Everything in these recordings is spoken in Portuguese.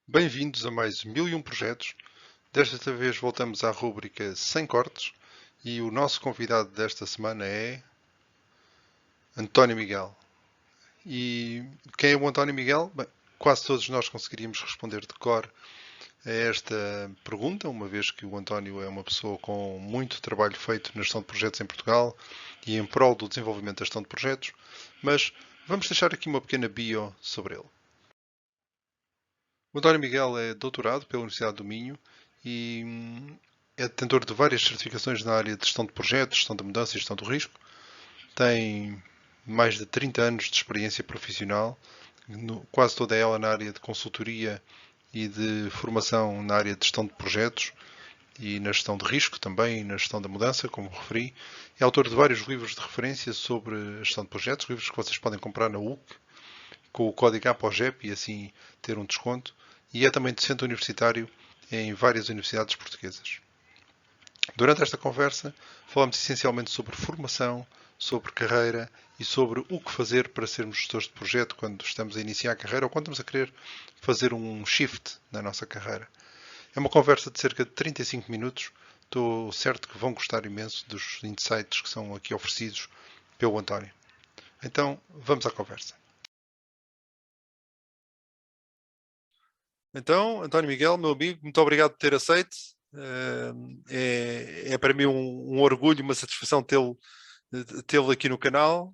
Bem-vindos a mais 1001 projetos. Desta vez voltamos à rúbrica Sem Cortes e o nosso convidado desta semana é António Miguel. E quem é o António Miguel? Bem, quase todos nós conseguiríamos responder de cor a esta pergunta, uma vez que o António é uma pessoa com muito trabalho feito na gestão de projetos em Portugal e em prol do desenvolvimento da gestão de projetos, mas vamos deixar aqui uma pequena bio sobre ele. O António Miguel é doutorado pela Universidade do Minho e é detentor de várias certificações na área de gestão de projetos, gestão da mudança e gestão do risco. Tem mais de 30 anos de experiência profissional, quase toda ela na área de consultoria e de formação na área de gestão de projetos e na gestão de risco também, e na gestão da mudança, como referi. É autor de vários livros de referência sobre a gestão de projetos, livros que vocês podem comprar na UC, com o código APOGEP e assim ter um desconto. E é também docente universitário em várias universidades portuguesas. Durante esta conversa, falamos essencialmente sobre formação, sobre carreira e sobre o que fazer para sermos gestores de projeto quando estamos a iniciar a carreira ou quando estamos a querer fazer um shift na nossa carreira. É uma conversa de cerca de 35 minutos. Estou certo que vão gostar imenso dos insights que são aqui oferecidos pelo António. Então, vamos à conversa. Então, António Miguel, meu amigo, muito obrigado por ter aceito. É para mim um orgulho, uma satisfação tê-lo aqui no canal.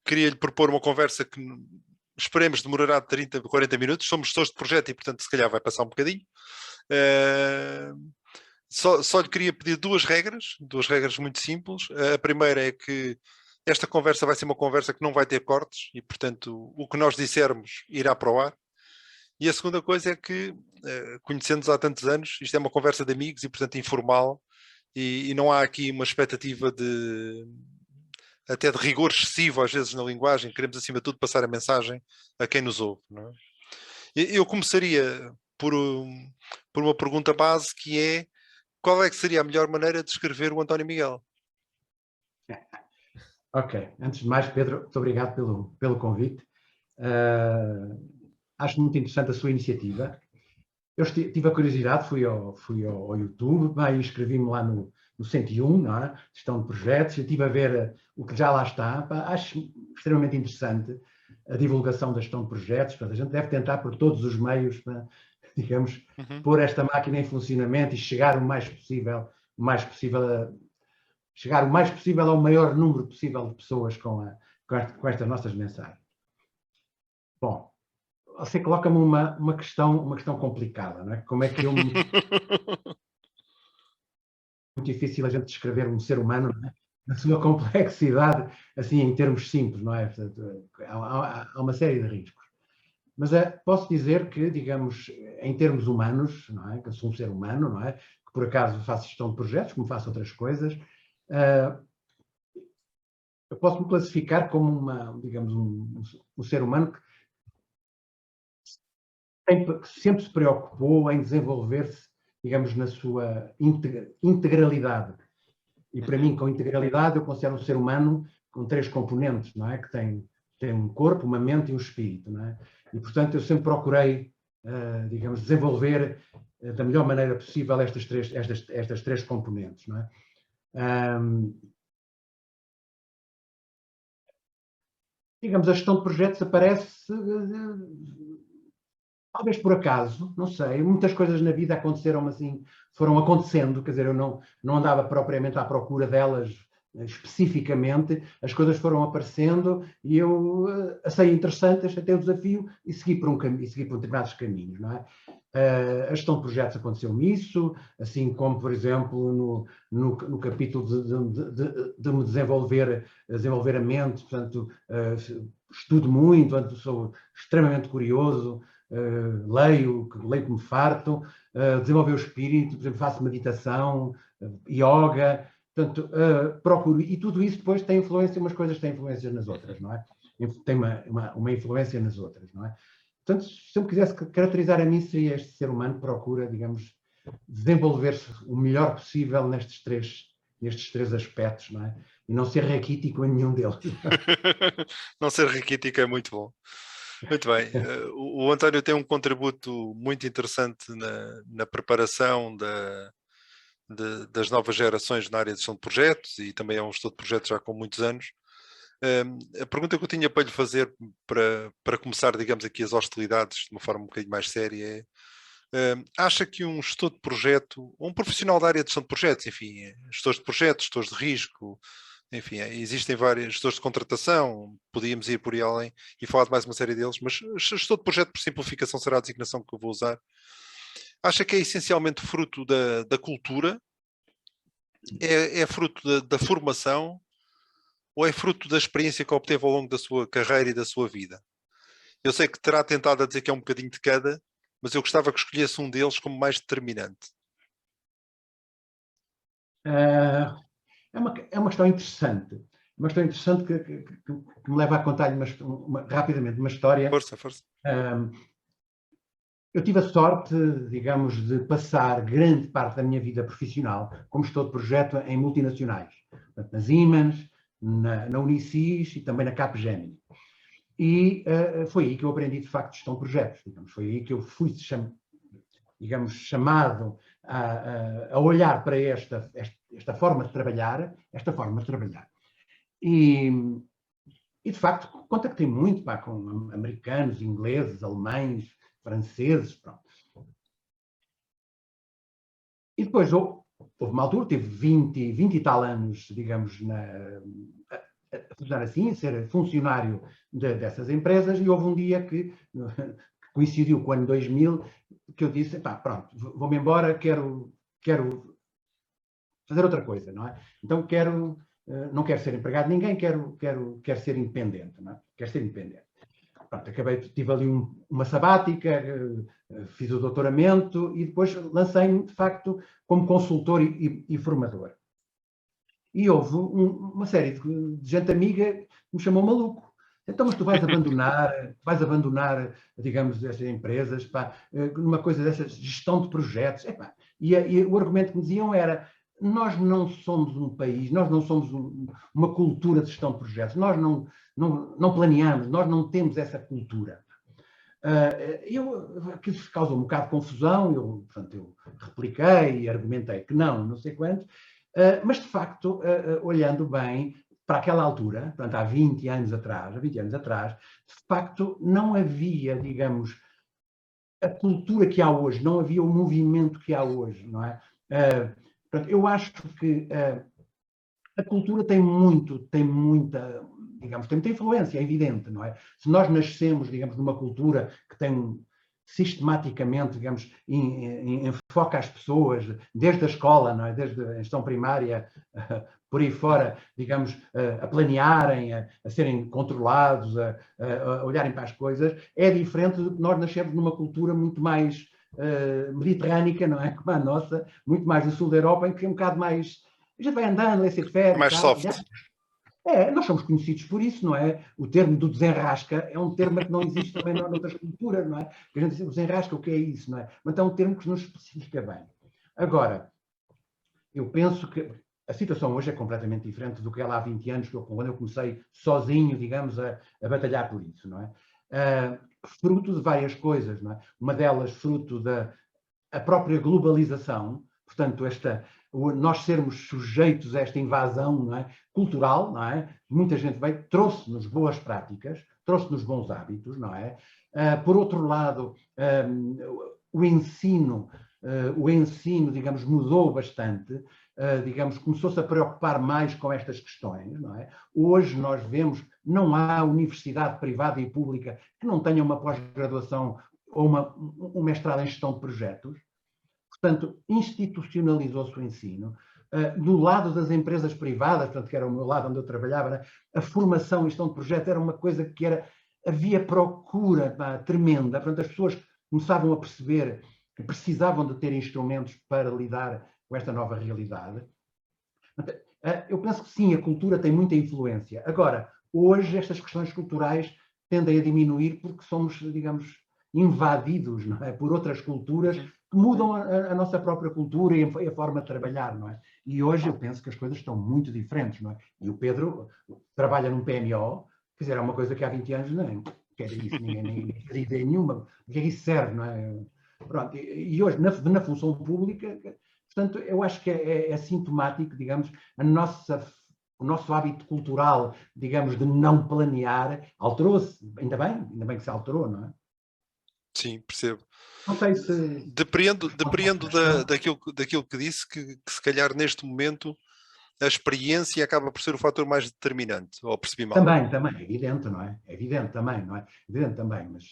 Queria-lhe propor uma conversa que esperemos demorará 30, 40 minutos. Somos gestores de projeto e, portanto, se calhar vai passar um bocadinho. Só lhe queria pedir duas regras muito simples. A primeira é que esta conversa vai ser uma conversa que não vai ter cortes e, portanto, o que nós dissermos irá para o ar. E a segunda coisa é que, conhecendo-nos há tantos anos, isto é uma conversa de amigos e, portanto, informal, e não há aqui uma expectativa até de rigor excessivo, às vezes, na linguagem. Queremos, acima de tudo, passar a mensagem a quem nos ouve. Não é? Eu começaria por uma pergunta base, que é: qual é que seria a melhor maneira de descrever o António Miguel? Ok. Antes de mais, Pedro, muito obrigado pelo convite. Acho muito interessante a sua iniciativa. Eu tive a curiosidade, fui ao YouTube, inscrevi-me lá no 101, não é? Gestão de projetos, eu estive a ver o que já lá está. Acho extremamente interessante a divulgação da gestão de projetos. Portanto, a gente deve tentar por todos os meios, digamos, pôr esta máquina em funcionamento e chegar o mais possível chegar o mais possível ao maior número possível de pessoas com estas nossas mensagens. Bom, você coloca-me uma questão complicada, não é? Como é que eu muito difícil a gente descrever um ser humano, não é? Na sua complexidade, assim, em termos simples, não é? Portanto, há uma série de riscos. Mas posso dizer que, digamos, em termos humanos, não é? Que eu sou um ser humano, não é? Que por acaso faço gestão de projetos, como faço outras coisas, eu posso me classificar como digamos, um ser humano que sempre se preocupou em desenvolver-se, digamos, na sua integralidade. E para mim, com integralidade, eu considero um ser humano com três componentes, não é? Que tem um corpo, uma mente e um espírito, não é? E, portanto, eu sempre procurei, digamos, desenvolver da melhor maneira possível estas três componentes, não é? Digamos, a gestão de projetos aparece talvez por acaso, não sei, muitas coisas na vida aconteceram assim, foram acontecendo, quer dizer, eu não andava propriamente à procura delas especificamente, as coisas foram aparecendo e eu achei interessante, achei o desafio e segui por determinados caminhos, não é? A gestão de projetos aconteceu-me isso, assim como, por exemplo, no capítulo de me desenvolver a mente, portanto, estudo muito, portanto, sou extremamente curioso, leio que me farto, desenvolver o espírito, por exemplo, faço meditação, yoga, portanto, procuro, e tudo isso depois tem influência, umas coisas têm influências nas outras, não é? Tem uma influência nas outras, não é? Portanto, se eu me quisesse caracterizar a mim, seria este ser humano que procura, digamos, desenvolver-se o melhor possível nestes três aspectos, não é? E não ser raquítico em nenhum deles. Não ser raquítico é muito bom. Muito bem. O António tem um contributo muito interessante na preparação das novas gerações na área de gestão de projetos e também é um gestor de projetos já com muitos anos. A pergunta que eu tinha para lhe fazer para começar, digamos aqui, as hostilidades de uma forma um bocadinho mais séria é: acha que um gestor de projeto, ou um profissional da área de gestão de projetos, enfim, gestores de projetos, gestores de risco, enfim, existem vários gestores de contratação, podíamos ir por aí além e falar de mais uma série deles, mas gestor de projeto, por simplificação, será a designação que eu vou usar. Acha que é essencialmente fruto da cultura? É fruto da formação? Ou é fruto da experiência que obteve ao longo da sua carreira e da sua vida? Eu sei que terá tentado a dizer que é um bocadinho de cada, mas eu gostava que escolhesse um deles como mais determinante. É uma questão interessante. Uma questão interessante que me leva a contar-lhe rapidamente uma história. Força, força. Eu tive a sorte, digamos, de passar grande parte da minha vida profissional como gestor de projeto em multinacionais. Portanto, na Siemens, na Unisys e também na Capgemini. E foi aí que eu aprendi, de facto, gestão de projetos. Digamos, foi aí que eu fui, digamos, chamado a olhar para esta forma de trabalhar, E, de facto, contactei muito com americanos, ingleses, alemães, franceses, pronto. E depois houve uma altura, tive 20 e tal anos, digamos, a funcionar assim, a ser funcionário dessas empresas, e houve um dia que coincidiu com o ano 2000, que eu disse, pronto, vou-me embora, quero fazer outra coisa, não é? Então não quero ser empregado de ninguém, quero ser independente, não é? Quero ser independente. Pronto, tive ali uma sabática, fiz o doutoramento e depois lancei-me, de facto, como consultor e formador. E houve uma série de gente amiga que me chamou maluco. Então, mas tu vais abandonar, digamos, estas empresas, numa coisa dessas, gestão de projetos. E o argumento que me diziam era: nós não somos um país, nós não somos uma cultura de gestão de projetos, nós não planeamos, nós não temos essa cultura. Aquilo causou um bocado de confusão, portanto, eu repliquei e argumentei que não sei quanto, mas de facto, olhando bem para aquela altura, portanto, há 20 anos atrás, de facto, não havia, digamos, a cultura que há hoje, não havia o movimento que há hoje, não é? Portanto, eu acho que a cultura tem muita, digamos, tem muita influência, é evidente, não é? Se nós nascemos, digamos, numa cultura que tem sistematicamente, digamos, enfoca as pessoas, desde a escola, não é? Desde a instrução primária, por aí fora, digamos, a planearem, a serem controlados, a olharem para as coisas, é diferente de que nós nascemos numa cultura muito mais mediterrânica, não é? Como a nossa, muito mais do sul da Europa, em que é um bocado mais... A gente vai andando, laissez-faire. Mais soft. Nós somos conhecidos por isso, não é? O termo do desenrasca é um termo que não existe também noutras culturas, não é? A gente diz, o desenrasca, o que é isso, não é? Mas é um termo que nos especifica bem. Agora, eu penso que a situação hoje é completamente diferente do que ela há 20 anos, quando eu comecei sozinho, digamos, a batalhar por isso, não é? Fruto de várias coisas, não é? Uma delas, fruto da própria globalização, portanto, nós sermos sujeitos a esta invasão, não é? Cultural, não é? Muita gente veio, trouxe-nos boas práticas, trouxe-nos bons hábitos, não é? Por outro lado, o ensino, digamos, mudou bastante, digamos, começou-se a preocupar mais com estas questões, não é? Hoje nós vemos, não há universidade privada e pública que não tenha uma pós-graduação ou um mestrado em gestão de projetos. Portanto, institucionalizou-se o ensino. Do lado das empresas privadas, portanto, que era o meu lado onde eu trabalhava, né? A formação e gestão de projetos era uma coisa que havia procura tremenda. Portanto, as pessoas começavam a perceber que precisavam de ter instrumentos para lidar com esta nova realidade. Eu penso que sim, a cultura tem muita influência. Agora, hoje estas questões culturais tendem a diminuir porque somos, digamos, invadidos, não é? Por outras culturas que mudam a nossa própria cultura e a forma de trabalhar, não é? E hoje eu penso que as coisas estão muito diferentes, não é? E o Pedro trabalha num PMO, quer dizer, é uma coisa que há 20 anos que era isso, ninguém fazia ideia nenhuma, o que é que isso serve, não é? Pronto, e hoje, na função pública, portanto, eu acho que é sintomático, digamos, o nosso hábito cultural, digamos, de não planear, alterou-se, ainda bem que se alterou, não é? Sim, percebo. Não sei se... Depreendo daquilo que disse, que se calhar neste momento a experiência acaba por ser o fator mais determinante, ou percebi mal? Também, é evidente, não é? É evidente também, não é? Evidente também, mas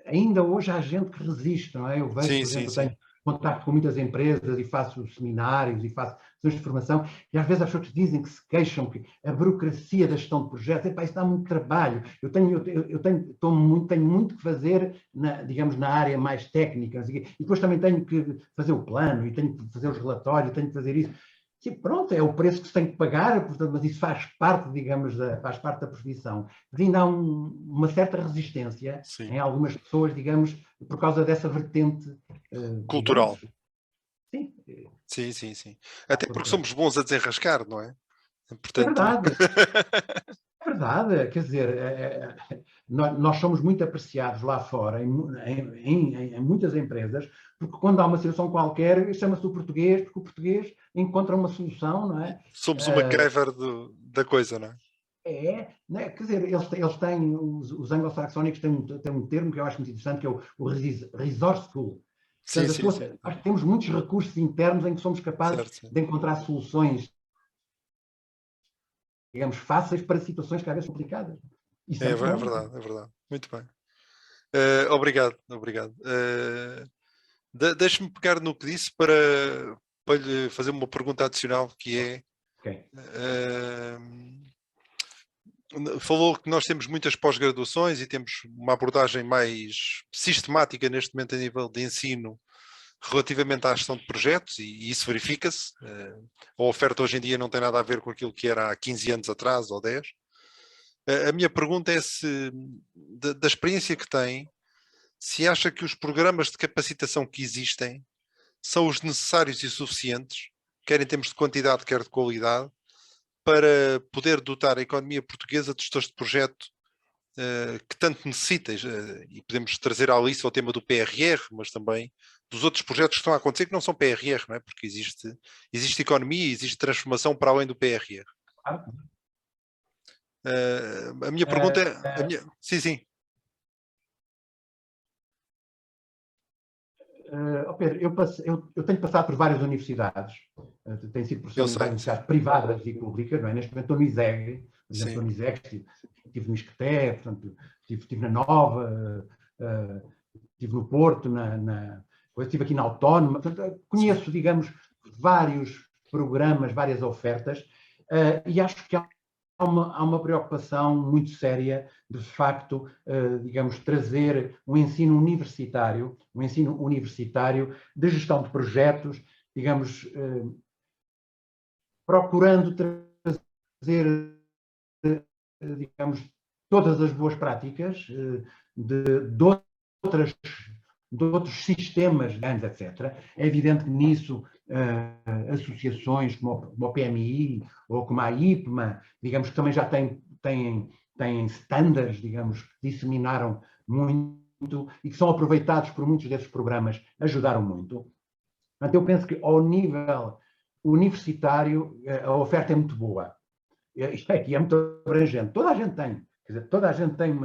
ainda hoje há gente que resiste, não é? Eu vejo, Sim, por sim, exemplo, sim. tenho contato com muitas empresas e faço seminários e faço sessões de formação, e às vezes as pessoas dizem que se queixam que a burocracia da gestão de projetos, epá, isso dá muito trabalho, tenho muito que fazer, digamos, na área mais técnica, e depois também tenho que fazer o plano, e tenho que fazer os relatórios, tenho que fazer isso. Sim, pronto, é o preço que se tem que pagar, portanto, mas isso faz parte, digamos, faz parte da profissão. Mas ainda há uma certa resistência Sim. em algumas pessoas, digamos, por causa dessa vertente Cultural. Digamos, sim. Sim. Até porque somos bons a desenrascar, não é? É Portanto... verdade. É verdade, quer dizer, nós somos muito apreciados lá fora, em muitas empresas, porque quando há uma situação qualquer, chama-se o português, porque o português encontra uma solução, não é? Somos o MacGyver da coisa, não é? Né? Quer dizer, eles têm, os anglo-saxónicos têm um termo que eu acho muito interessante, que é o resourceful. Sim, Portanto, sim. acho que temos muitos recursos internos em que somos capazes Certo. de encontrar soluções, digamos, fáceis para situações que às vezes são complicadas. Isso é muito bom. É verdade. Muito bem. Obrigado. Deixe-me pegar no que disse para lhe fazer uma pergunta adicional, que é... Okay. Falou que nós temos muitas pós-graduações e temos uma abordagem mais sistemática neste momento a nível de ensino relativamente à gestão de projetos, e isso verifica-se. A oferta hoje em dia não tem nada a ver com aquilo que era há 15 anos atrás ou 10. A minha pergunta é se, da experiência que tem, se acha que os programas de capacitação que existem são os necessários e suficientes, quer em termos de quantidade, quer de qualidade, para poder dotar a economia portuguesa de gestores de projeto que tanto necessita, e podemos trazer à lista o tema do PRR, mas também dos outros projetos que estão a acontecer que não são PRR, não é? Porque existe economia, existe transformação para além do PRR. A minha pergunta é... Sim. Pedro, eu tenho passado por várias universidades, tenho sido professor em várias universidades privadas e públicas, não é? Neste momento estou no ISEG, por exemplo, estou no ISEG, estive no Isqueté, portanto, estive na Nova, estive no Porto, depois estive aqui na Autónoma, portanto, conheço, digamos, vários programas, várias ofertas, e acho que há uma preocupação muito séria de facto, digamos, trazer um ensino universitário de gestão de projetos, digamos, procurando trazer, digamos, todas as boas práticas de outros sistemas, etc. É evidente que nisso associações como o PMI ou como a IPMA, digamos que também já têm standards, digamos, que disseminaram muito e que são aproveitados por muitos desses programas, ajudaram muito. Portanto, eu penso que ao nível universitário a oferta é muito boa. Isto aqui é muito abrangente. Toda a gente tem. Quer dizer, toda a gente tem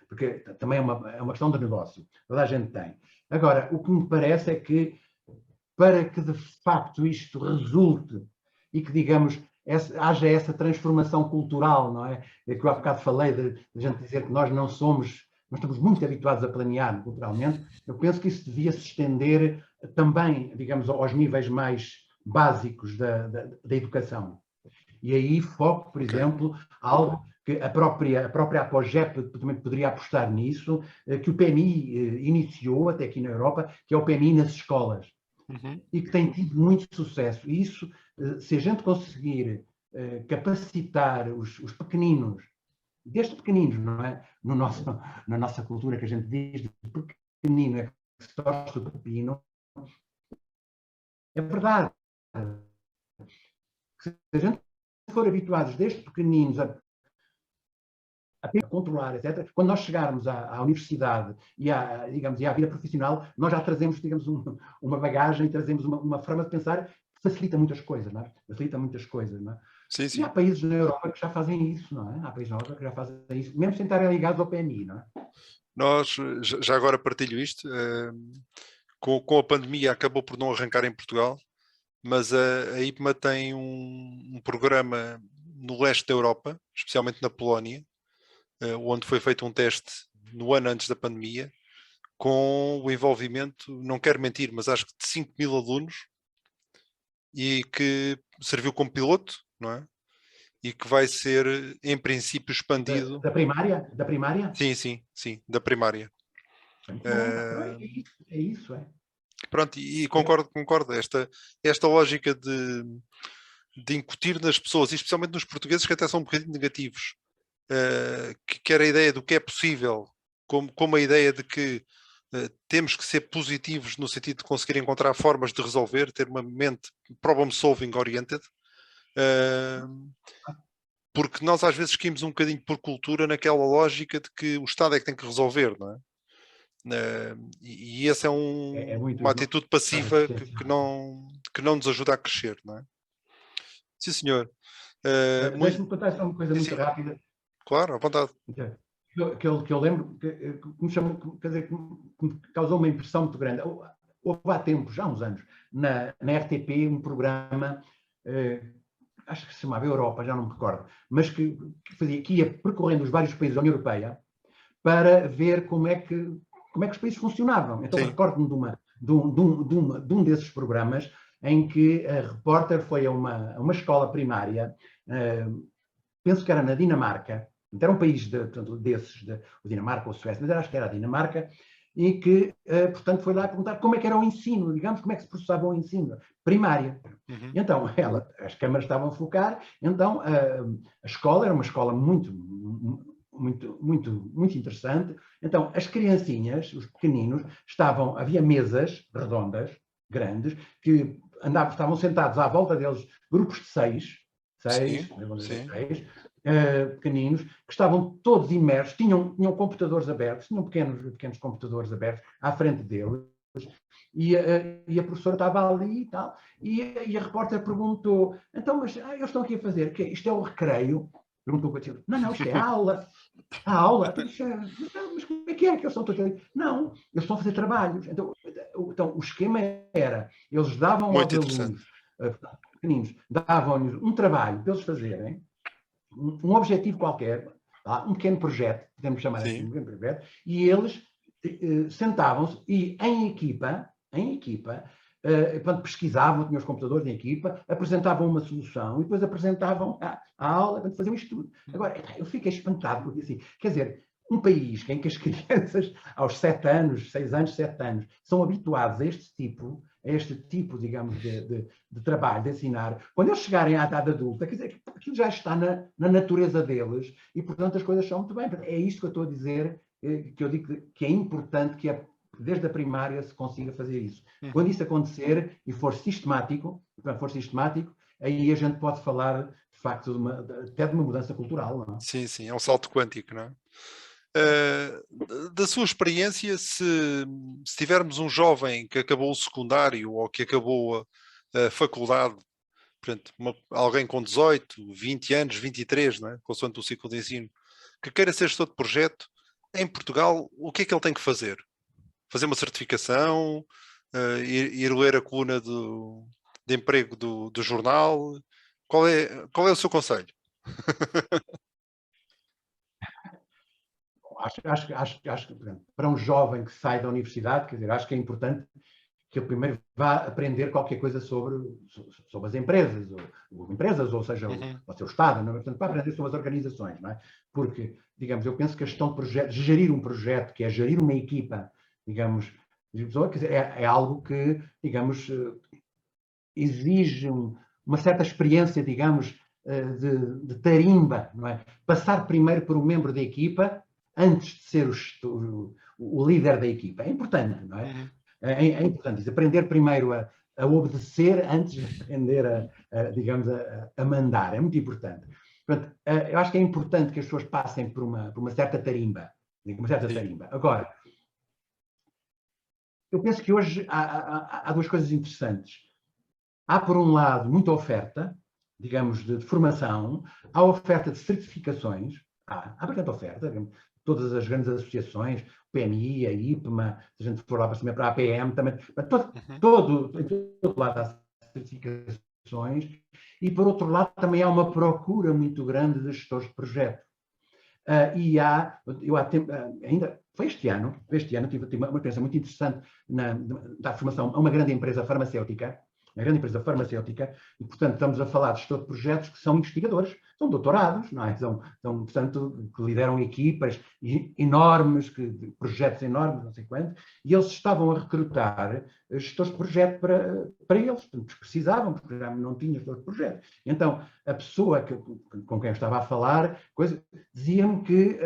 porque também é uma questão de negócio. Toda a gente tem. Agora, o que me parece é que para que de facto isto resulte e que, digamos, haja essa transformação cultural, não é? É que eu há bocado falei de gente dizer que nós estamos muito habituados a planear culturalmente. Eu penso que isso devia se estender também, digamos, aos níveis mais básicos da educação. E aí foco, por exemplo, algo que a própria Apogep também poderia apostar nisso, que o PMI iniciou até aqui na Europa, que é o PMI nas escolas. E que tem tido muito sucesso. E isso, se a gente conseguir capacitar os pequeninos, desde pequeninos, não é? Na nossa cultura que a gente diz, de pequenino é que se torce o pepino, é verdade. Se a gente for habituados desde pequeninos a controlar, etc. Quando nós chegarmos à universidade e digamos, e à vida profissional, nós já trazemos, digamos, uma bagagem, trazemos uma forma de pensar que facilita muitas coisas, não é? Facilita muitas coisas, não é? Sim, E sim. há países na Europa que já fazem isso, não é? Há países na Europa que já fazem isso, mesmo sem estarem ligados ao PMI, não é? Nós, já agora partilho isto, com a pandemia acabou por não arrancar em Portugal, mas a IPMA tem um programa no leste da Europa, especialmente na Polónia, onde foi feito um teste no ano antes da pandemia, com o envolvimento, não quero mentir, mas acho que de 5.000 alunos, e que serviu como piloto, não é? E que vai ser, em princípio, expandido. Da primária? Da primária? Sim, sim, sim, da primária. Muito bom. É isso, é. Pronto, e concordo. Esta lógica de incutir nas pessoas, e especialmente nos portugueses, que até são um bocadinho negativos, que quer a ideia do que é possível, como a ideia de que temos que ser positivos no sentido de conseguir encontrar formas de resolver, ter uma mente problem-solving oriented, porque nós às vezes caímos um bocadinho por cultura naquela lógica de que o Estado é que tem que resolver, não é? E essa é uma atitude passiva que não nos ajuda a crescer, não é? Sim, senhor. Deixa-me contar só uma coisa muito rápida. Claro, à vontade. Que eu lembro, que me chamou, quer dizer, que me causou uma impressão muito grande. Houve há tempos, já há uns anos, na RTP, um programa, acho que se chamava Europa, já não me recordo, mas que ia percorrendo os vários países da União Europeia para ver como é que os países funcionavam. Então, recordo-me de um desses programas em que a repórter foi a uma escola primária, penso que era na Dinamarca, era um país desses, o Dinamarca ou a Suécia, mas acho que era a Dinamarca, e que, portanto, foi lá perguntar como é que era o ensino, digamos, como é que se processava o ensino primário. Uhum. Então, as câmaras estavam a focar, então a escola era uma escola muito interessante. Então, as criancinhas, os pequeninos, havia mesas redondas, grandes, que estavam sentados à volta deles, grupos de seis pequeninos, que estavam todos imersos, tinham computadores abertos, tinham pequenos computadores abertos à frente deles, e a professora estava ali e tal, e a repórter perguntou, então, mas eles estão aqui a fazer, que isto é o recreio? Perguntou o Coutinho. Não, isto é a aula. A aula? Mas como é que eles estão todos ali? Não, eles estão a fazer trabalhos. Então o esquema era, eles davam aos alunos pequeninos, davam-lhes um trabalho para eles fazerem, um objetivo qualquer, um pequeno projeto, podemos chamar assim, um pequeno projeto, e eles sentavam-se e em equipa, quando pesquisavam, tinham os computadores em equipa, apresentavam uma solução e depois apresentavam a aula, para fazer um estudo. Agora, eu fiquei espantado, porque assim, quer dizer, um país em que as crianças, aos 7 anos, 6 anos, 7 anos, são habituados a este tipo, digamos, de trabalho, de ensinar, quando eles chegarem à idade adulta, quer dizer, aquilo já está na natureza deles e, portanto, as coisas são muito bem. É isto que eu estou a dizer, que eu digo que é importante que desde a primária se consiga fazer isso. Quando isso acontecer e for sistemático, aí a gente pode falar, de facto, até de uma mudança cultural. Não é? Sim, sim, é um salto quântico, não é? Da sua experiência, se tivermos um jovem que acabou o secundário ou que acabou a faculdade, portanto, alguém com 18, 20 anos, 23, não é? Consoante o ciclo de ensino, que queira ser gestor de projeto, em Portugal, o que é que ele tem que fazer? Fazer uma certificação, ir ler a coluna de emprego do jornal? Qual é o seu conselho? Acho que para um jovem que sai da universidade, quer dizer, acho que é importante que ele primeiro vá aprender qualquer coisa sobre as empresas, ou seja, o seu Estado, não é? Portanto, para aprender sobre as organizações, não é? Porque, digamos, eu penso que a gestão de projetos, gerir um projeto, que é gerir uma equipa, digamos, quer dizer, é algo que, digamos, exige uma certa experiência, digamos, de tarimba, não é? Passar primeiro por um membro da equipa antes de ser o líder da equipa. É importante, não é? É importante isso, aprender primeiro a obedecer antes de aprender digamos, a mandar. É muito importante. Portanto, eu acho que é importante que as pessoas passem por uma certa tarimba. Uma certa tarimba. Agora, eu penso que hoje há duas coisas interessantes. Há, por um lado, muita oferta, digamos, de formação, há oferta de certificações, há bastante oferta, digamos, todas as grandes associações, o PMI, a IPMA, se a gente for lá para cima, para a APM, também, em todo lado há certificações, e por outro lado também há uma procura muito grande de gestores de projeto. E ainda foi este ano tive uma experiência muito interessante da formação a uma grande empresa farmacêutica, e, portanto, estamos a falar de gestor de projetos que são investigadores, são doutorados, não é? Portanto, que lideram equipas enormes, projetos enormes, não sei quanto, e eles estavam a recrutar gestores de projeto para eles, porque precisavam, porque já não tinham gestores de projeto. Então, a pessoa com quem eu estava a falar, dizia-me que,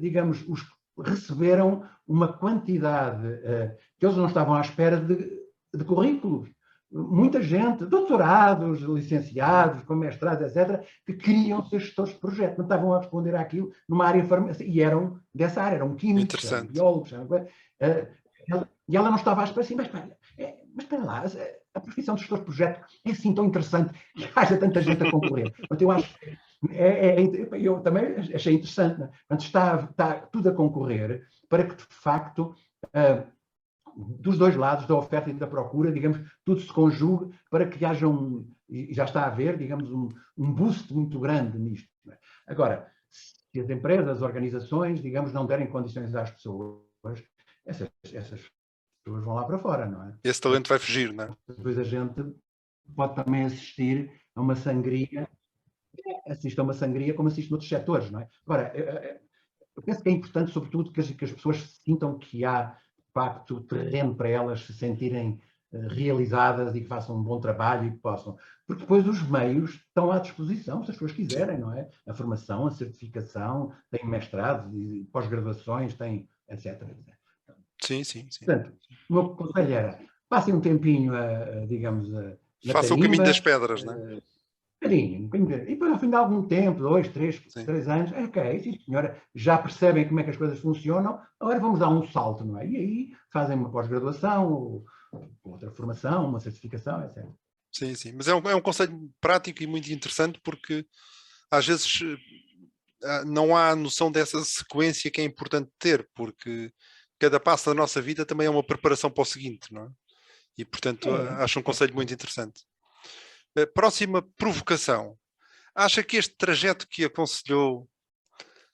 digamos, receberam uma quantidade que eles não estavam à espera de currículos. Muita gente, doutorados, licenciados, com mestrados, etc., que queriam ser gestores de projeto, não estavam a responder àquilo numa área farmacêutica, e eram dessa área, eram químicos, eram biólogos, e ela não estava a esperar assim, mas espera lá, a profissão de gestor de projeto é assim tão interessante que haja tanta gente a concorrer. Portanto, eu acho que eu também achei interessante, né? Portanto, está tudo a concorrer para que, de facto, dos dois lados, da oferta e da procura, digamos, tudo se conjugue para que haja e já está a haver, digamos, um boost muito grande nisto. Né? Agora, se as empresas, as organizações, digamos, não derem condições às pessoas, essas pessoas vão lá para fora, não é? Esse talento vai fugir, não é? Depois a gente pode também assistir a uma sangria, como assiste noutros setores, não é? Agora, eu penso que é importante, sobretudo, que as pessoas sintam que há, de facto, terreno para elas se sentirem realizadas e que façam um bom trabalho e que possam. Porque depois os meios estão à disposição, se as pessoas quiserem, não é? A formação, a certificação, têm mestrados, pós-graduações, têm, etc. Sim. Portanto, o meu conselho era, passem um tempinho, digamos, na faça o caminho das pedras, não é? E depois, ao fim de algum tempo, 2, 3 anos, ok, sim, senhora, já percebem como é que as coisas funcionam, agora vamos dar um salto, não é? E aí fazem uma pós-graduação, outra formação, uma certificação, etc. Sim, mas é um conselho prático e muito interessante, porque às vezes não há noção dessa sequência que é importante ter, porque cada passo da nossa vida também é uma preparação para o seguinte, não é? E, portanto, acho um conselho muito interessante. Próxima provocação. Acha que este trajeto que aconselhou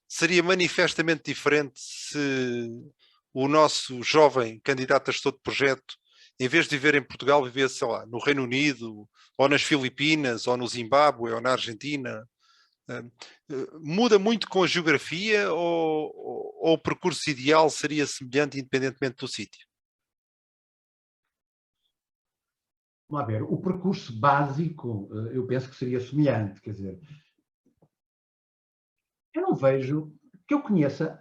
seria manifestamente diferente se o nosso jovem candidato a gestor de projeto, em vez de viver em Portugal, vivesse, sei lá, no Reino Unido, ou nas Filipinas, ou no Zimbábue, ou na Argentina? Muda muito com a geografia, ou o percurso ideal seria semelhante independentemente do sítio? Vamos lá ver, o percurso básico, eu penso que seria semelhante, quer dizer, eu não vejo, que eu conheça,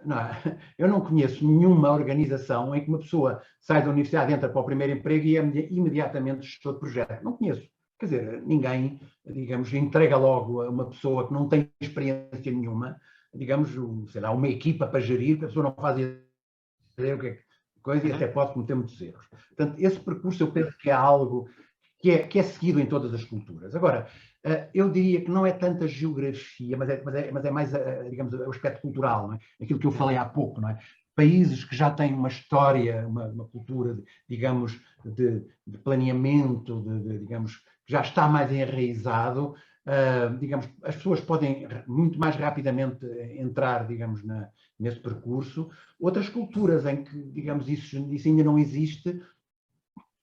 eu não conheço nenhuma organização em que uma pessoa sai da universidade, entra para o primeiro emprego e é imediatamente gestor de projeto. Não conheço. Quer dizer, ninguém, digamos, entrega logo a uma pessoa que não tem experiência nenhuma, digamos, sei lá, uma equipa para gerir, que a pessoa não faz ideia o que é coisa e até pode cometer muitos erros. Portanto, esse percurso eu penso que é algo que é seguido em todas as culturas. Agora, eu diria que não é tanta geografia, mas é mais, digamos, o aspecto cultural, não é? Aquilo que eu falei há pouco, não é? Países que já têm uma história, uma cultura, digamos, de planeamento, digamos, que já está mais enraizado, digamos, as pessoas podem muito mais rapidamente entrar, digamos, nesse percurso. Outras culturas em que, digamos, isso ainda não existe,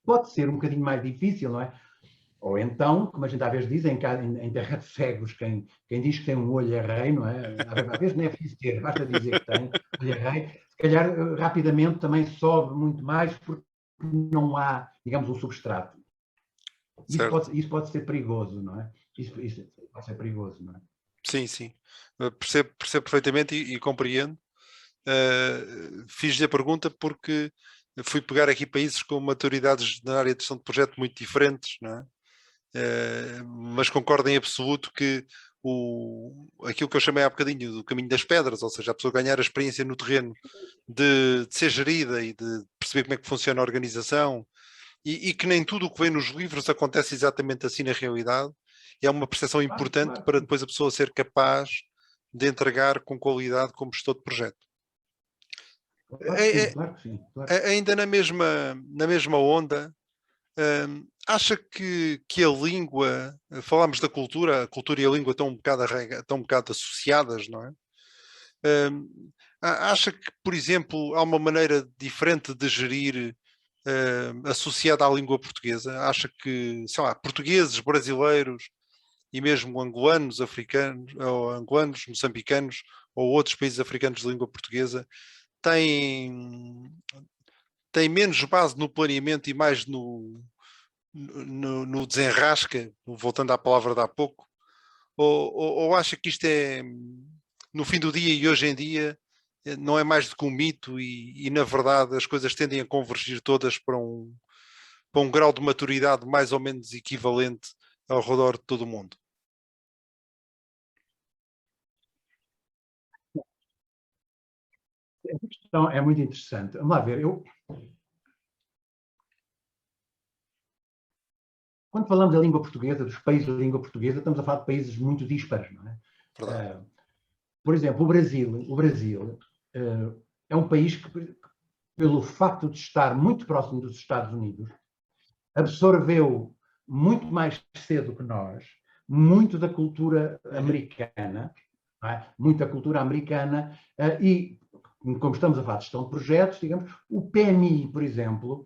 pode ser um bocadinho mais difícil, não é? Ou então, como a gente às vezes diz, em terra de cegos, quem diz que tem um olho é rei, não é? Às vezes não é preciso ter, basta dizer que tem, olho é rei. Se calhar, rapidamente também sobe muito mais porque não há, digamos, um substrato. Isso pode ser perigoso, não é? Isso pode ser perigoso, não é? Sim. Percebo perfeitamente e compreendo. Fiz-lhe a pergunta porque fui pegar aqui países com maturidades na área de gestão de projeto muito diferentes, não é? Mas concordo em absoluto que aquilo que eu chamei há bocadinho do caminho das pedras, ou seja, a pessoa ganhar a experiência no terreno de ser gerida e de perceber como é que funciona a organização, e que nem tudo o que vem nos livros acontece exatamente assim na realidade. É uma percepção importante para depois a pessoa ser capaz de entregar com qualidade como gestor de projeto. Claro que sim. Ainda na mesma onda, acha que a língua, falámos da cultura, a cultura e a língua estão um bocado associadas, não é? Acha que, por exemplo, há uma maneira diferente de gerir associada à língua portuguesa? Acha que, sei lá, portugueses, brasileiros e mesmo angolanos, africanos, ou angolanos, moçambicanos ou outros países africanos de língua portuguesa têm menos base no planeamento e mais no desenrasca, voltando à palavra de há pouco? Ou acha que isto é, no fim do dia e hoje em dia, não é mais do que um mito e na verdade as coisas tendem a convergir todas para um grau de maturidade mais ou menos equivalente ao redor de todo o mundo? Essa questão é muito interessante. Vamos lá ver. Quando falamos da língua portuguesa, dos países da língua portuguesa, estamos a falar de países muito dispares, não é? Por exemplo, o Brasil é um país que, pelo facto de estar muito próximo dos Estados Unidos, absorveu muito mais cedo que nós muito da cultura americana, não é? Muita cultura americana, e como estamos a falar de gestão de projetos, digamos, o PMI, por exemplo,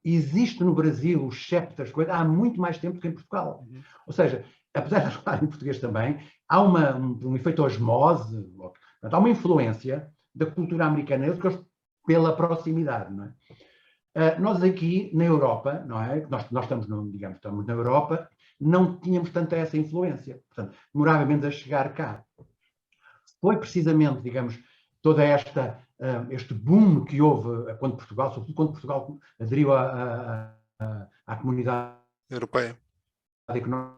existe no Brasil, o chapters, há muito mais tempo do que em Portugal. Ou seja, apesar de falar em português também, há um efeito osmose, há uma influência da cultura americana pela proximidade, não é? Nós aqui na Europa, não é? Nós estamos na Europa, não tínhamos tanta essa influência. Portanto, demorava menos a chegar cá. Foi precisamente, digamos, toda este boom que houve quando Portugal, sobretudo quando Portugal aderiu à comunidade europeia, económica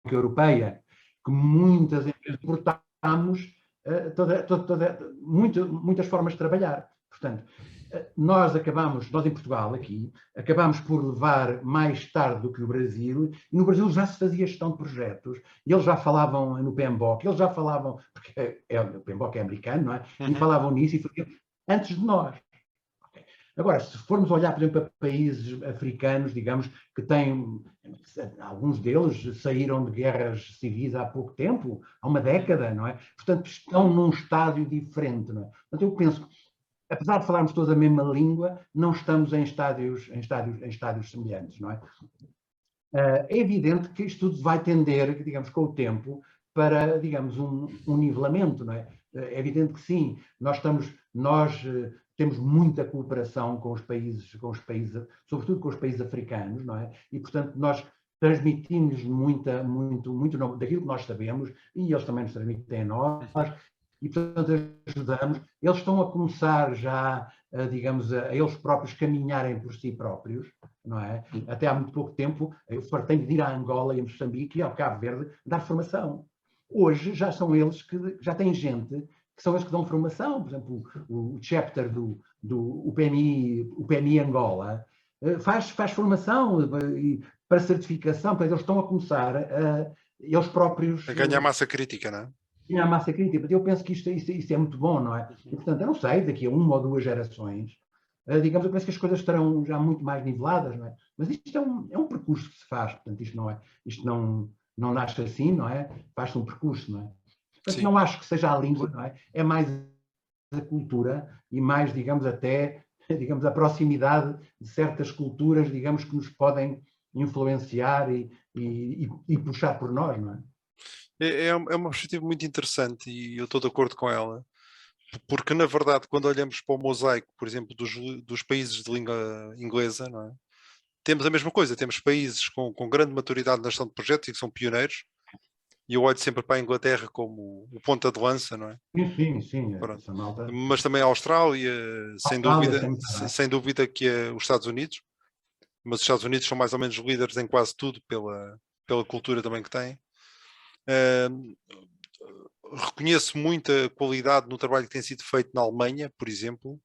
europeia, que muitas empresas importámos muitas formas de trabalhar. Portanto, nós em Portugal aqui, acabámos por levar mais tarde do que no Brasil, e no Brasil já se fazia gestão de projetos, e eles já falavam no PMBOK, eles já falavam, porque o PMBOK é americano, não é? E falavam nisso e faziam antes de nós. Agora, se formos olhar, por exemplo, para países africanos, digamos, que têm, alguns deles saíram de guerras civis há pouco tempo, há uma década, não é? Portanto, estão num estádio diferente, não é? Portanto, eu penso, apesar de falarmos todos a mesma língua, não estamos em estádios semelhantes, não é? É evidente que isto tudo vai tender, digamos, com o tempo, para, digamos, um nivelamento, não é? É evidente que sim, nós temos muita cooperação com os países, sobretudo com os países africanos, não é? E, portanto, nós transmitimos muito daquilo que nós sabemos, e eles também nos transmitem a nós, e, portanto, ajudamos. Eles estão a começar já, digamos, a eles próprios caminharem por si próprios, não é? Até há muito pouco tempo, eu fartei de ir à Angola e a Moçambique e ao Cabo Verde dar formação. Hoje já são eles que já têm gente que são eles que dão formação. Por exemplo, o chapter do PMI Angola faz formação para certificação, eles estão a começar eles próprios a ganhar massa crítica, não é? Ganhar massa crítica. Eu penso que isto é muito bom, não é? E, portanto, eu não sei, daqui a 1 ou 2 gerações, digamos, eu penso que as coisas estarão já muito mais niveladas, não é? Mas isto é um percurso que se faz, portanto, isto não nasce assim, não é? Faz-se um percurso, não é? Portanto, não acho que seja a língua, não é? É mais a cultura e mais, digamos, até, digamos, a proximidade de certas culturas, digamos, que nos podem influenciar e puxar por nós, não é? É uma perspectiva muito interessante e eu estou de acordo com ela, porque na verdade quando olhamos para o mosaico, por exemplo, dos países de língua inglesa, não é? Temos a mesma coisa, temos países com grande maturidade na gestão de projetos e que são pioneiros, e eu olho sempre para a Inglaterra como o ponta de lança, não é? Sim, essa malta. Mas também a Austrália, sem dúvida que os Estados Unidos, mas os Estados Unidos são mais ou menos líderes em quase tudo pela cultura também que têm. Reconheço muita qualidade no trabalho que tem sido feito na Alemanha, por exemplo,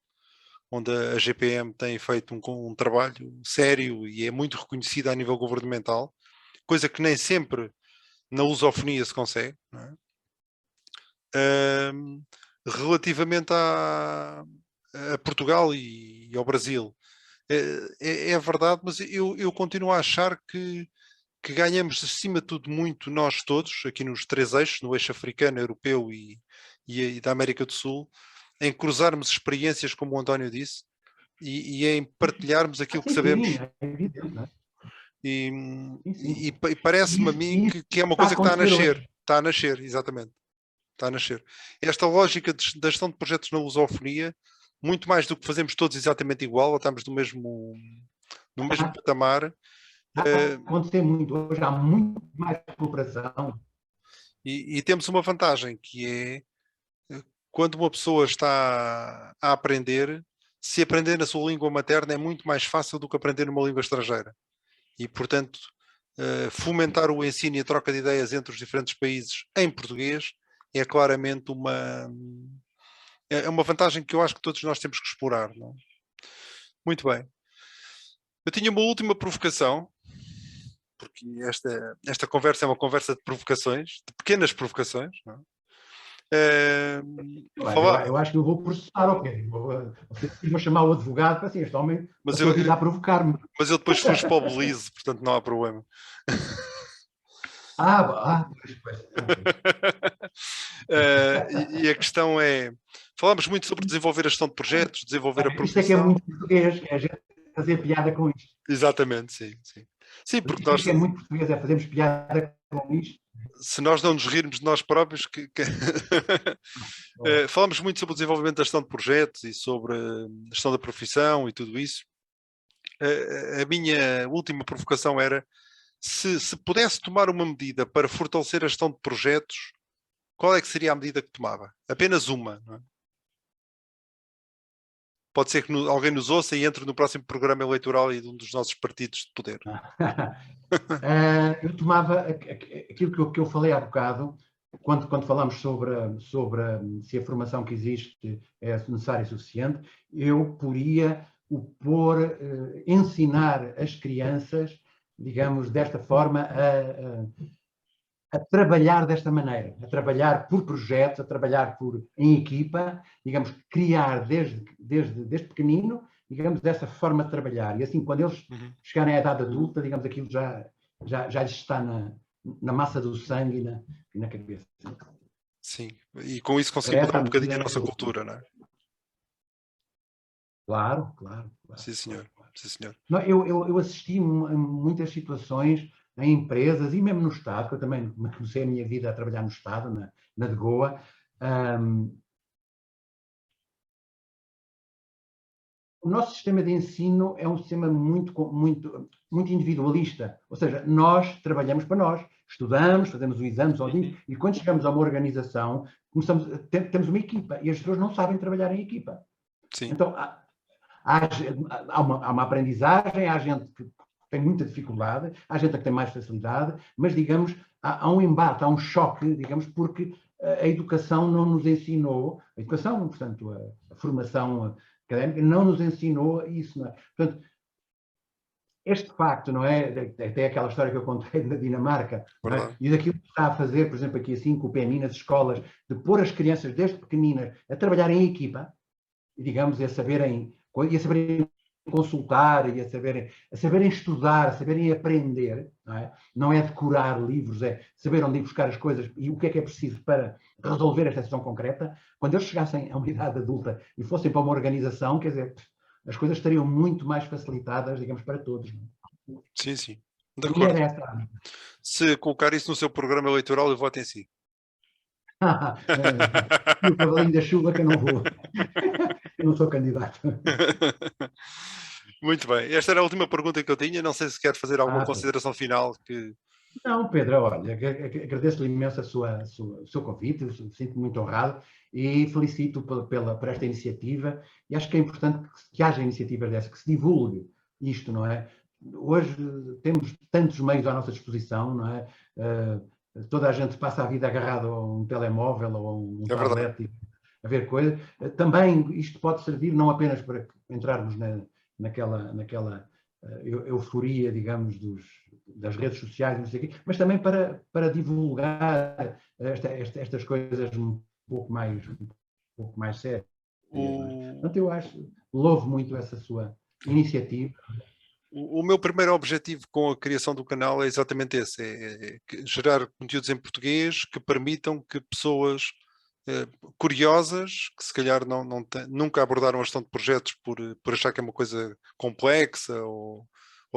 onde a GPM tem feito um trabalho sério e é muito reconhecida a nível governamental, coisa que nem sempre na lusofonia se consegue. Não é? Relativamente a Portugal e ao Brasil, é verdade, mas eu continuo a achar que ganhamos, acima de tudo, muito nós todos, aqui nos três eixos, no eixo africano, europeu e da América do Sul, em cruzarmos experiências, como o António disse, e em partilharmos aquilo que sabemos. Sim, é evidente, não é? E parece-me a mim que é uma está coisa que está a nascer. hoje. Está a nascer, exatamente. Está a nascer. Esta lógica da gestão de projetos na lusofonia, muito mais do que fazemos todos exatamente igual, ou estamos no mesmo patamar. Está a acontecer muito. Hoje há muito mais cooperação. E temos uma vantagem, que é quando uma pessoa está a aprender, se aprender na sua língua materna é muito mais fácil do que aprender numa língua estrangeira. E, portanto, fomentar o ensino e a troca de ideias entre os diferentes países em português é claramente uma vantagem que eu acho que todos nós temos que explorar. Não? Muito bem. Eu tinha uma última provocação, porque esta conversa é uma conversa de provocações, de pequenas provocações. Não? Eu acho que eu vou processar, ok. Vou chamar o advogado para assim, este homem passou a vida a provocar-me. Mas eu depois fujo para o Belize, portanto não há problema. Pois. E a questão é, falamos muito sobre desenvolver a gestão de projetos, desenvolver a produção. Isto é que é muito português, é a gente fazer piada com isto. Exatamente, sim. Sim, porque isto é muito português, é fazermos piada com isto. Se nós não nos rirmos de nós próprios, falamos muito sobre o desenvolvimento da gestão de projetos e sobre a gestão da profissão e tudo isso. A minha última provocação era, se pudesse tomar uma medida para fortalecer a gestão de projetos, qual é que seria a medida que tomava? Apenas uma, não é? Pode ser que alguém nos ouça e entre no próximo programa eleitoral e de um dos nossos partidos de poder. Eu tomava aquilo que eu falei há bocado, quando falamos sobre se a formação que existe é necessária e suficiente, eu poria ensinar as crianças, digamos, desta forma, a trabalhar desta maneira, a trabalhar por projetos, a trabalhar em equipa, digamos, criar desde pequenino, digamos, dessa forma de trabalhar. E assim, quando eles chegarem à idade adulta, digamos, aquilo já lhes está na massa do sangue e na cabeça. Sim, e com isso conseguimos mudar um bocadinho a nossa cultura, não é? Claro. Sim, senhor. Sim, senhor. Não, eu assisti a muitas situações em empresas e mesmo no Estado, que eu também comecei a minha vida a trabalhar no Estado, na de Goa. O nosso sistema de ensino é um sistema muito individualista, ou seja, nós trabalhamos para nós, estudamos, fazemos o exame sozinhos e quando chegamos a uma organização, temos uma equipa e as pessoas não sabem trabalhar em equipa. Sim. Então, há uma aprendizagem, há gente que tem muita dificuldade, há gente que tem mais facilidade, mas, digamos, há um embate, há um choque, digamos, porque a educação não nos ensinou, a educação, portanto, a formação académica não nos ensinou isso, não é? Portanto, este facto, não é? Até aquela história que eu contei da Dinamarca, não é? E daquilo que está a fazer, por exemplo, aqui assim, com o PMI nas escolas, de pôr as crianças desde pequeninas a trabalhar em equipa, e, digamos, a saberem consultar e a saberem estudar, a saberem aprender, não é decorar livros, é saber onde ir buscar as coisas e o que é preciso para resolver esta situação concreta. Quando eles chegassem a uma idade adulta e fossem para uma organização, quer dizer, as coisas estariam muito mais facilitadas, digamos, para todos. Sim. De acordo. Essa. Se colocar isso no seu programa eleitoral, eu voto em si. E o cavalinho da chuva que eu não vou. Eu não sou candidato. Muito bem. Esta era a última pergunta que eu tinha. Não sei se quer fazer alguma consideração final. Não, Pedro, olha, agradeço-lhe imenso o seu convite, sinto-me muito honrado e felicito por esta iniciativa e acho que é importante que haja iniciativas dessas, que se divulgue isto, não é? Hoje temos tantos meios à nossa disposição, não é? toda a gente passa a vida agarrado a um telemóvel ou a um É verdade. tablet a ver coisas. Também isto pode servir não apenas para entrarmos naquela euforia, digamos, das redes sociais, não sei o quê, mas também para divulgar estas coisas um pouco mais sérias. Portanto, eu louvo muito essa sua iniciativa. O meu primeiro objetivo com a criação do canal é exatamente esse, é gerar conteúdos em português que permitam que pessoas curiosas, que se calhar nunca abordaram a gestão de projetos por achar que é uma coisa complexa ou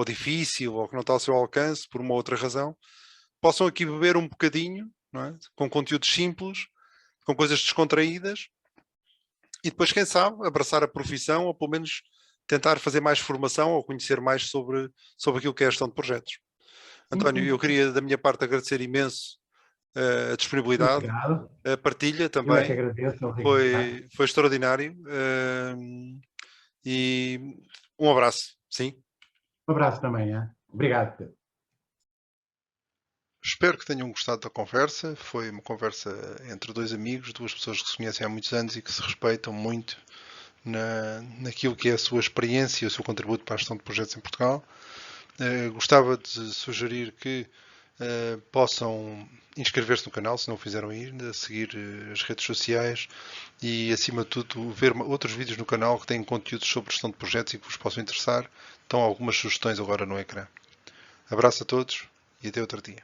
difícil ou que não está ao seu alcance por uma outra razão, possam aqui beber um bocadinho, não é? Com conteúdos simples, com coisas descontraídas e depois, quem sabe, abraçar a profissão ou pelo menos tentar fazer mais formação ou conhecer mais sobre aquilo que é a gestão de projetos. António, eu queria da minha parte agradecer imenso a disponibilidade, Obrigado. a partilha também. Eu é que agradeço. Foi extraordinário. E um abraço, sim. Um abraço também. Obrigado, Pedro. Espero que tenham gostado da conversa. Foi uma conversa entre dois amigos, duas pessoas que se conhecem há muitos anos e que se respeitam muito naquilo que é a sua experiência e o seu contributo para a gestão de projetos em Portugal. Gostava de sugerir que possam inscrever-se no canal, se não o fizeram ainda, seguir as redes sociais e, acima de tudo, ver outros vídeos no canal que têm conteúdos sobre gestão de projetos e que vos possam interessar. Estão algumas sugestões agora no ecrã. Abraço a todos e até outro dia.